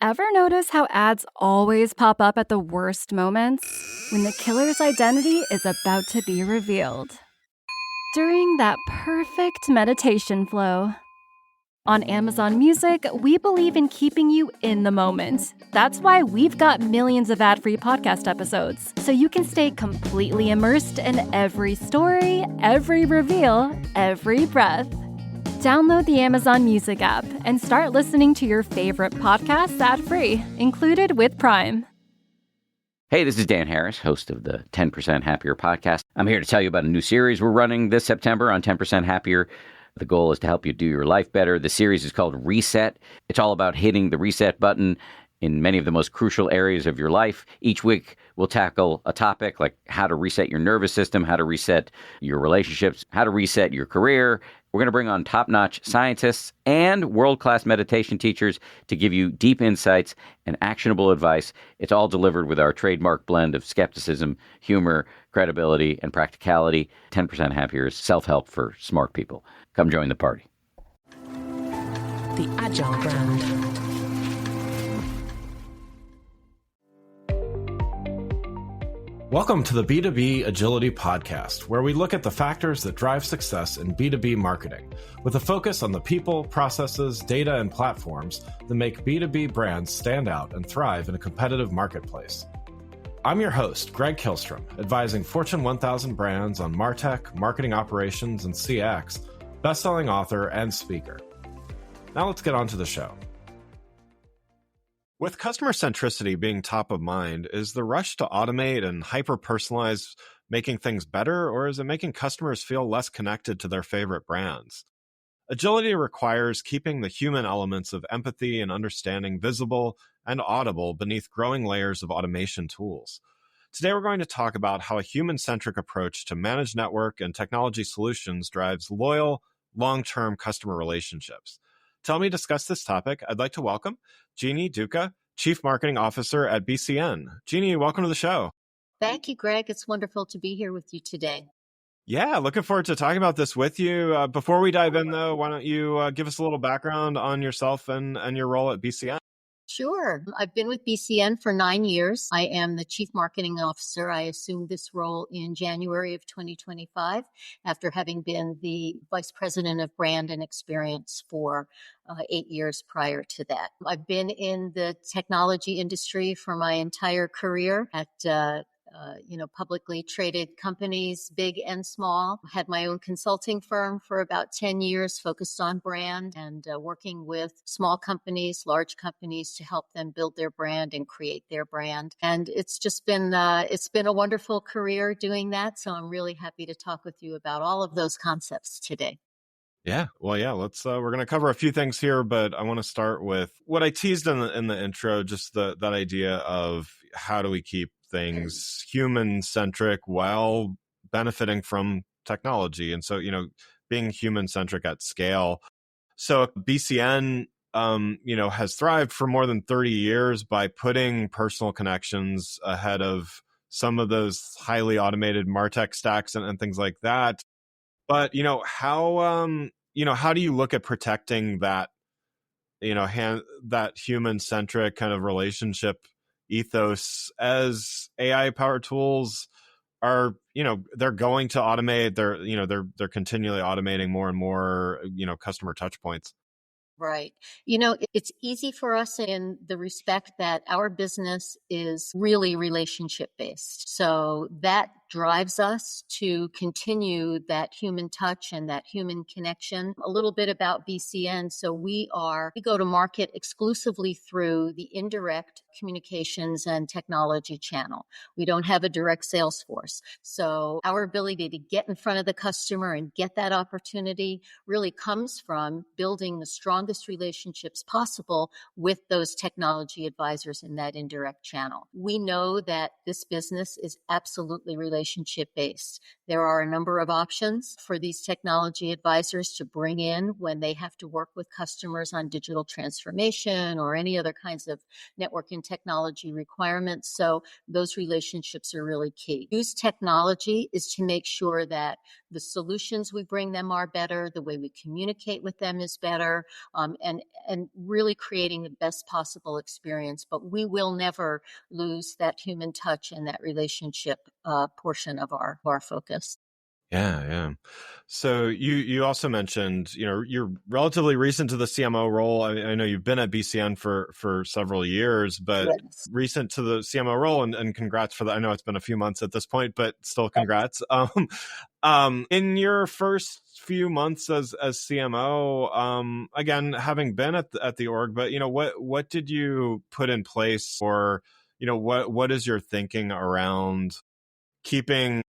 Ever notice how ads always pop up at the worst moments? When the killer's identity is about to be revealed. During that perfect meditation flow. On Amazon Music, we believe in keeping you in the moment. That's why we've got millions of ad-free podcast episodes, so you can stay completely immersed in every story, every reveal, every breath. Download the Amazon Music app and start listening to your favorite podcasts ad-free, included with Prime. Hey, this is Dan Harris, host of the 10% Happier podcast. I'm here to tell you about a new series we're running this September on 10% Happier. The goal is to help you do your life better. The series is called Reset. It's all about hitting the reset button in many of the most crucial areas of your life. Each week, we'll tackle a topic like how to reset your nervous system, how to reset your relationships, how to reset your career. We're going to bring on top-notch scientists and world-class meditation teachers to give you deep insights and actionable advice. It's all delivered with our trademark blend of skepticism, humor, credibility, and practicality. 10% Happier is self-help for smart people. Come join the party. The Agile brand. Welcome to the B2B Agility Podcast, where we look at the factors that drive success in B2B marketing, with a focus on the people, processes, data, and platforms that make B2B brands stand out and thrive in a competitive marketplace. I'm your host, Greg Kihlstrom, advising Fortune 1000 brands on MarTech, marketing operations, and CX, best-selling author and speaker. Now let's get on to the show. With customer centricity being top of mind, is the rush to automate and hyper-personalize making things better, or is it making customers feel less connected to their favorite brands? Agility requires keeping the human elements of empathy and understanding visible and audible beneath growing layers of automation tools. Today, we're going to talk about how a human-centric approach to managed network and technology solutions drives loyal, long-term customer relationships. To help me discuss this topic, I'd like to welcome Jeanne Duca, Chief Marketing Officer at BCN. Jeanne, welcome to the show. Thank you, Greg. It's wonderful to be here with you today. Yeah, looking forward to talking about this with you. Before we dive in, though, why don't you give us a little background on yourself and your role at BCN? Sure. I've been with BCN for 9 years. I am the Chief Marketing Officer. I assumed this role in January of 2025 after having been the Vice President of Brand and Experience for 8 years prior to that. I've been in the technology industry for my entire career at publicly traded companies, big and small. I had my own consulting firm for about 10 years, focused on brand and working with small companies, large companies to help them build their brand and create their brand. And it's just been, it's been a wonderful career doing that. So I'm really happy to talk with you about all of those concepts today. Yeah, well, yeah, let's, we're going to cover a few things here, but I want to start with what I teased in the intro, just that idea of how do we keep things human-centric while benefiting from technology. And so, being human-centric at scale. So BCN, has thrived for more than 30 years by putting personal connections ahead of some of those highly automated MarTech stacks and things like that. But, how do you look at protecting that, that human-centric kind of relationship ethos as AI-powered tools are, they're going to automate, they're continually automating more and more, customer touch points? Right. It's easy for us in the respect that our business is really relationship based. So that drives us to continue that human touch and that human connection. A little bit about BCN. So we go to market exclusively through the indirect communications and technology channel. We don't have a direct sales force. So our ability to get in front of the customer and get that opportunity really comes from building the strongest relationships possible with those technology advisors in that indirect channel. We know that this business is absolutely relationship relationship based. There are a number of options for these technology advisors to bring in when they have to work with customers on digital transformation or any other kinds of network and technology requirements. So those relationships are really key. Use technology is to make sure that the solutions we bring them are better, the way we communicate with them is better, and really creating the best possible experience. But we will never lose that human touch and that relationship portion of our focus. Yeah, yeah. So you also mentioned, you're relatively recent to the CMO role. I know you've been at BCN for several years, but Yes. recent to the CMO role, and congrats for that. I know it's been a few months at this point, but still congrats. In your first few months as CMO, again, having been at the org, but what did you put in place, or what is your thinking around keeping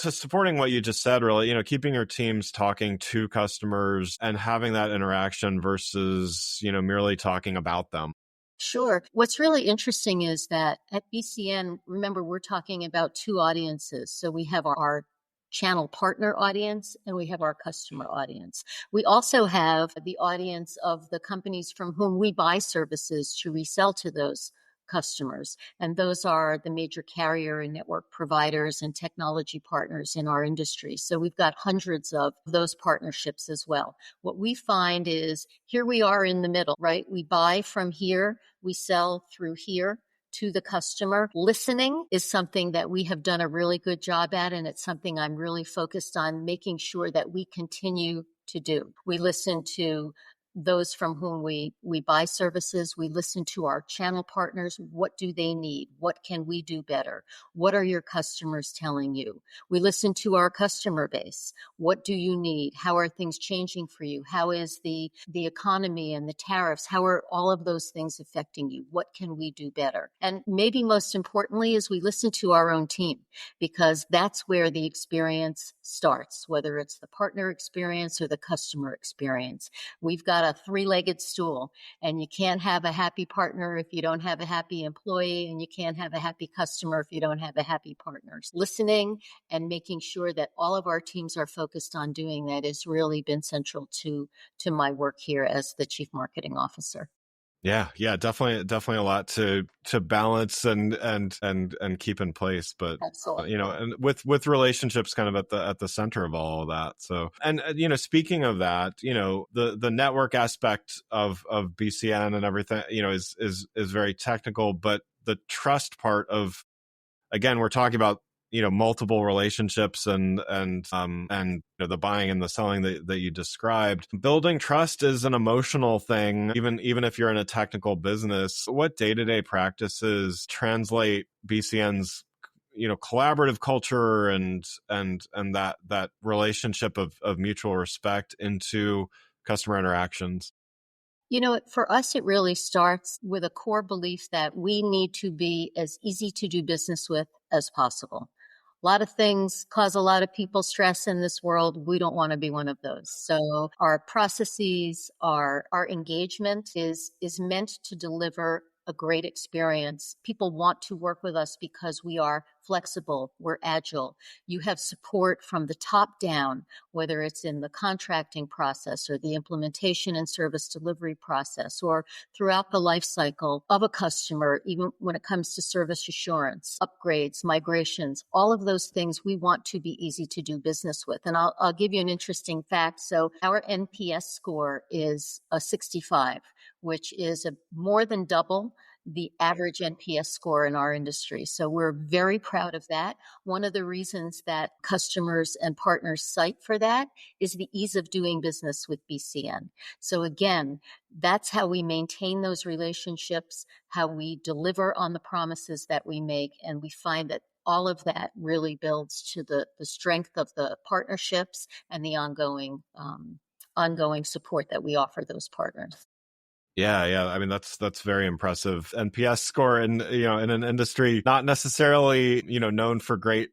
to supporting what you just said, really, keeping your teams talking to customers and having that interaction versus, merely talking about them? Sure. What's really interesting is that at BCN, remember, we're talking about two audiences. So we have our channel partner audience and we have our customer audience. We also have the audience of the companies from whom we buy services to resell to those customers. And those are the major carrier and network providers and technology partners in our industry. So we've got hundreds of those partnerships as well. What we find is here we are in the middle, right? We buy from here, we sell through here to the customer. Listening is something that we have done a really good job at, and it's something I'm really focused on making sure that we continue to do. We listen to those from whom we buy services. We listen to our channel partners. What do they need? What can we do better? What are your customers telling you? We listen to our customer base. What do you need? How are things changing for you? How is the economy and the tariffs? How are all of those things affecting you? What can we do better? And maybe most importantly is we listen to our own team, because that's where the experience starts, whether it's the partner experience or the customer experience. We've got a three-legged stool, and you can't have a happy partner if you don't have a happy employee, and you can't have a happy customer if you don't have a happy partners. Listening and making sure that all of our teams are focused on doing that has really been central to my work here as the Chief Marketing Officer. Yeah, definitely a lot to balance and keep in place, but Absolutely. and with relationships kind of at the center of all of that. So, and speaking of that, the network aspect of BCN and everything, is very technical, but the trust part of, again, we're talking about multiple relationships and the buying and the selling that you described. Building trust is an emotional thing, even if you're in a technical business. What day-to-day practices translate BCN's collaborative culture and that relationship of mutual respect into customer interactions? For us, it really starts with a core belief that we need to be as easy to do business with as possible. A lot of things cause a lot of people stress in this world. We don't want to be one of those. So our processes, our engagement is meant to deliver a great experience. People want to work with us because we are flexible, we're agile. You have support from the top down, whether it's in the contracting process or the implementation and service delivery process, or throughout the life cycle of a customer, even when it comes to service assurance, upgrades, migrations, all of those things we want to be easy to do business with. And I'll give you an interesting fact. So our NPS score is a 65, which is more than double the average NPS score in our industry. So we're very proud of that. One of the reasons that customers and partners cite for that is the ease of doing business with BCN. So again, that's how we maintain those relationships, how we deliver on the promises that we make. And we find that all of that really builds to the strength of the partnerships and the ongoing support that we offer those partners. Yeah. I mean, that's very impressive NPS score, and in an industry not necessarily known for great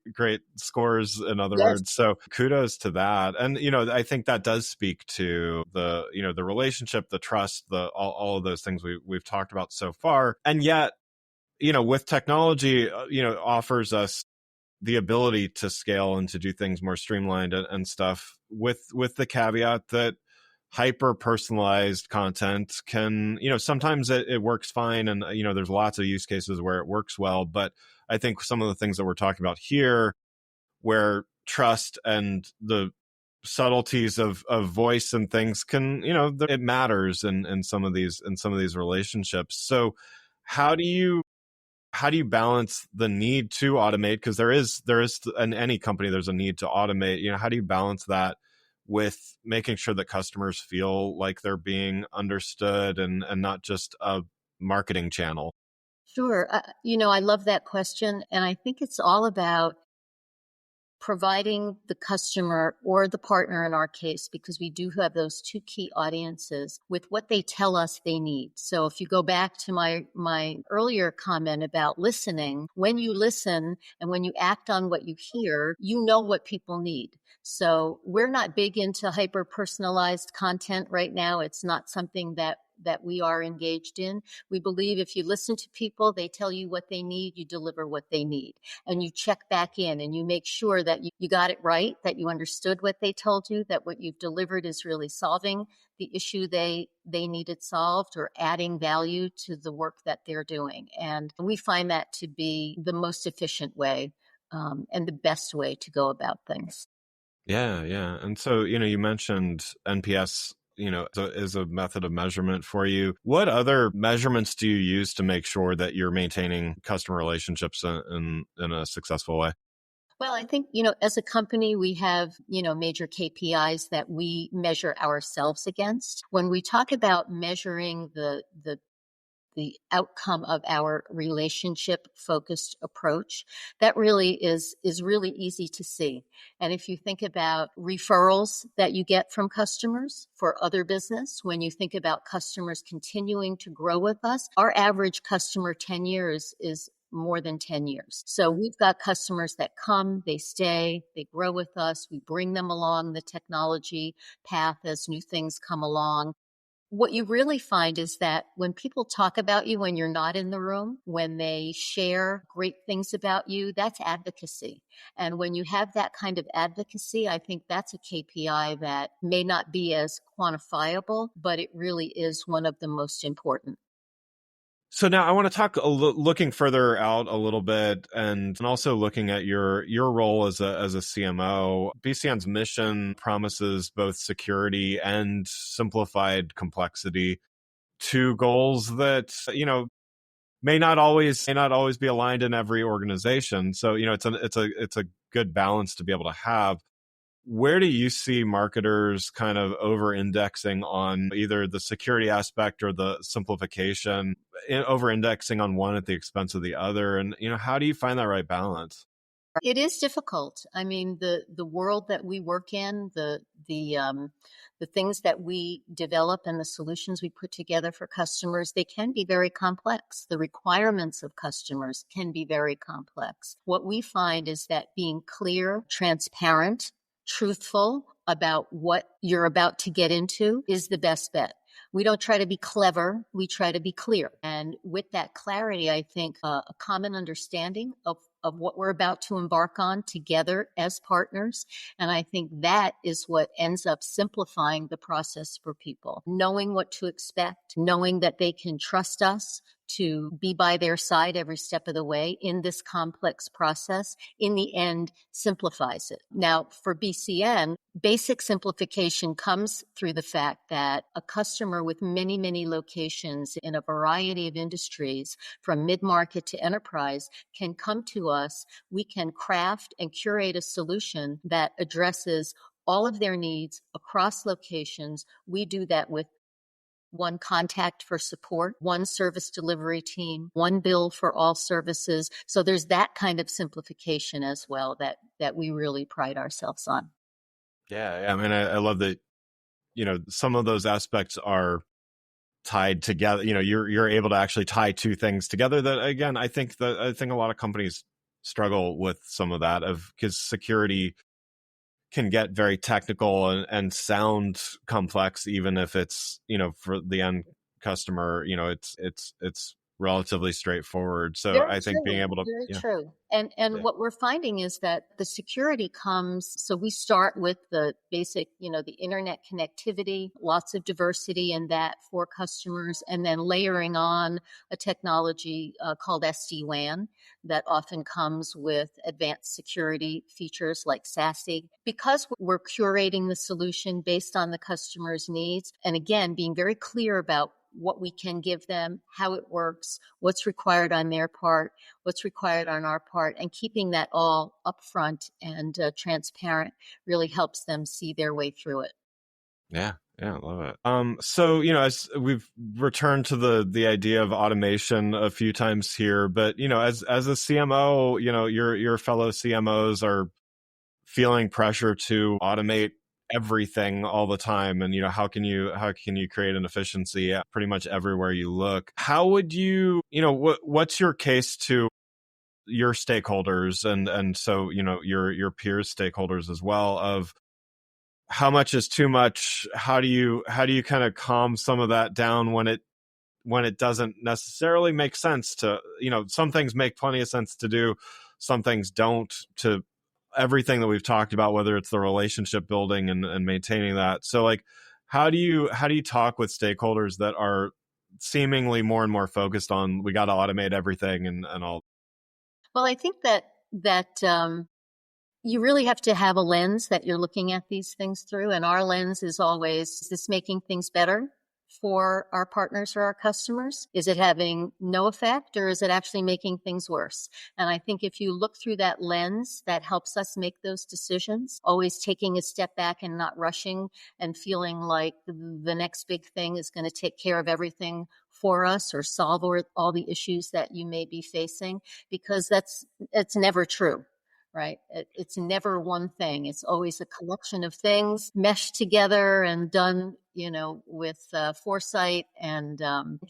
scores, in other words. So kudos to that, and I think that does speak to the the relationship, the trust, all of those things we've talked about so far. And yet, with technology, offers us the ability to scale and to do things more streamlined and stuff, with the caveat that hyper personalized content can, sometimes it works fine, and there's lots of use cases where it works well. But I think some of the things that we're talking about here, where trust and the subtleties of voice and things can, it matters in some of these relationships. So how do you balance the need to automate? Because there is in any company, there's a need to automate. How do you balance that with making sure that customers feel like they're being understood and not just a marketing channel? Sure. I love that question. And I think it's all about providing the customer or the partner in our case, because we do have those two key audiences, with what they tell us they need. So if you go back to my earlier comment about listening, when you listen and when you act on what you hear, you know what people need. So we're not big into hyper personalized content right now. It's not something that we are engaged in. We believe if you listen to people, they tell you what they need, you deliver what they need. And you check back in and you make sure that you got it right, that you understood what they told you, that what you've delivered is really solving the issue they needed solved, or adding value to the work that they're doing. And we find that to be the most efficient way, and the best way to go about things. Yeah, yeah. And so, you mentioned NPS, is a method of measurement for you. What other measurements do you use to make sure that you're maintaining customer relationships in a successful way? Well, I think, as a company, we have, major KPIs that we measure ourselves against. When we talk about measuring the outcome of our relationship focused approach, that really is really easy to see. And if you think about referrals that you get from customers for other business, when you think about customers continuing to grow with us, our average customer tenure is more than 10 years. So we've got customers that come, they stay, they grow with us. We bring them along the technology path as new things come along. What you really find is that when people talk about you when you're not in the room, when they share great things about you, that's advocacy. And when you have that kind of advocacy, I think that's a KPI that may not be as quantifiable, but it really is one of the most important. So now I want to talk looking further out a little bit, and also looking at your role as a CMO. BCN's mission promises both security and simplified complexity, two goals that may not always be aligned in every organization. So it's a good balance to be able to have. Where do you see marketers kind of over-indexing on either the security aspect or the simplification, over-indexing on one at the expense of the other? And, how do you find that right balance? It is difficult. I mean, the world that we work in, the things that we develop and the solutions we put together for customers, they can be very complex. The requirements of customers can be very complex. What we find is that being clear, transparent, truthful about what you're about to get into is the best bet. We don't try to be clever. We try to be clear. And with that clarity, I think a common understanding of what we're about to embark on together as partners. And I think that is what ends up simplifying the process for people. Knowing what to expect, knowing that they can trust us to be by their side every step of the way in this complex process, in the end, simplifies it. Now, for BCN, basic simplification comes through the fact that a customer with many, many locations in a variety of industries, from mid-market to enterprise, can come to us. We can craft and curate a solution that addresses all of their needs across locations. We do that with one contact for support, one service delivery team, one bill for all services. So there's that kind of simplification as well that we really pride ourselves on. Yeah. I mean, I love that, some of those aspects are tied together. You're able to actually tie two things together that, again, I think a lot of companies struggle with some of that, because security can get very technical and sound complex, even if it's, for the end customer, it's relatively straightforward. So Very I think being true. able to, Very yeah, true. And yeah, what we're finding is that the security comes, so we start with the basic, the internet connectivity, lots of diversity in that for customers, and then layering on a technology called SD-WAN that often comes with advanced security features like SASE. Because we're curating the solution based on the customer's needs, and again, being very clear about what we can give them, how it works, what's required on their part, what's required on our part, and keeping that all upfront and transparent really helps them see their way through it. yeah, yeah, I love it. So as we've returned to the idea of automation a few times here, but as a CMO, your fellow CMOs are feeling pressure to automate everything all the time, and how can you create an efficiency at pretty much everywhere you look? How would what's your case to your stakeholders, and so your peers stakeholders as well, of how much is too much? How do you kind of calm some of that down when it doesn't necessarily make sense to, some things make plenty of sense to do, some things don't, to everything that we've talked about, whether it's the relationship building and maintaining that. So like, how do you talk with stakeholders that are seemingly more and more focused on, we got to automate everything and all? Well, I think that you really have to have a lens that you're looking at these things through. And our lens is always, is this making things better for our partners or our customers? Is it having no effect, or is it actually making things worse? And I think if you look through that lens, that helps us make those decisions, always taking a step back and not rushing and feeling like the next big thing is going to take care of everything for us or solve all the issues that you may be facing, because it's never true. Right? It's never one thing. It's always a collection of things meshed together and done, with foresight and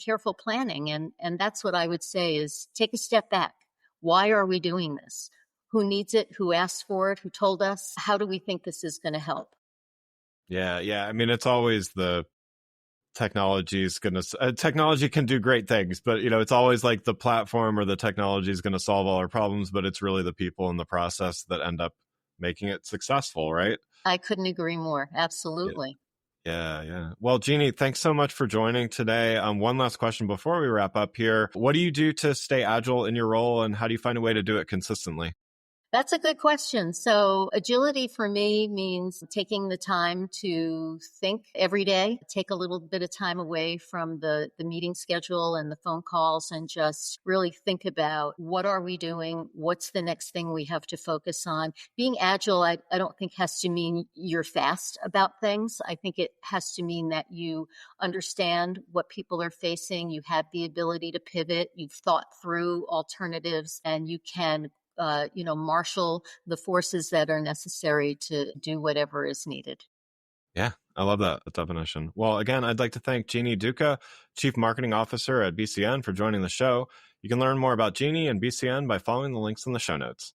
careful planning. And that's what I would say is take a step back. Why are we doing this? Who needs it? Who asked for it? Who told us? How do we think this is going to help? Yeah. Yeah. I mean, it's always the technology can do great things, but it's always like the platform or the technology is going to solve all our problems, but it's really the people in the process that end up making it successful, right? I couldn't agree more. Absolutely. Yeah. Well, Jeanne, thanks so much for joining today. One last question before we wrap up here. What do you do to stay agile in your role, and how do you find a way to do it consistently? That's a good question. So agility for me means taking the time to think every day, take a little bit of time away from the meeting schedule and the phone calls, and just really think about, what are we doing? What's the next thing we have to focus on? Being agile, I don't think has to mean you're fast about things. I think it has to mean that you understand what people are facing. You have the ability to pivot. You've thought through alternatives, and you can marshal the forces that are necessary to do whatever is needed. Yeah, I love that definition. Well, again, I'd like to thank Jeanne Duca, Chief Marketing Officer at BCN, for joining the show. You can learn more about Jeanne and BCN by following the links in the show notes.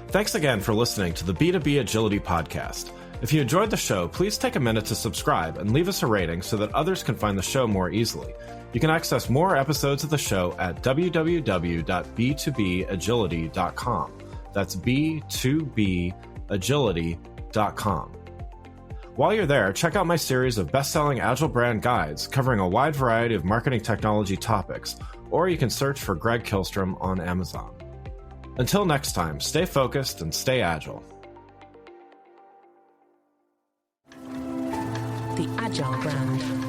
Thanks again for listening to the B2B Agility Podcast. If you enjoyed the show, please take a minute to subscribe and leave us a rating so that others can find the show more easily. You can access more episodes of the show at www.b2bagility.com. That's b2bagility.com. While you're there, check out my series of best-selling Agile brand guides covering a wide variety of marketing technology topics, or you can search for Greg Kihlstrom on Amazon. Until next time, stay focused and stay agile. The Agile brand.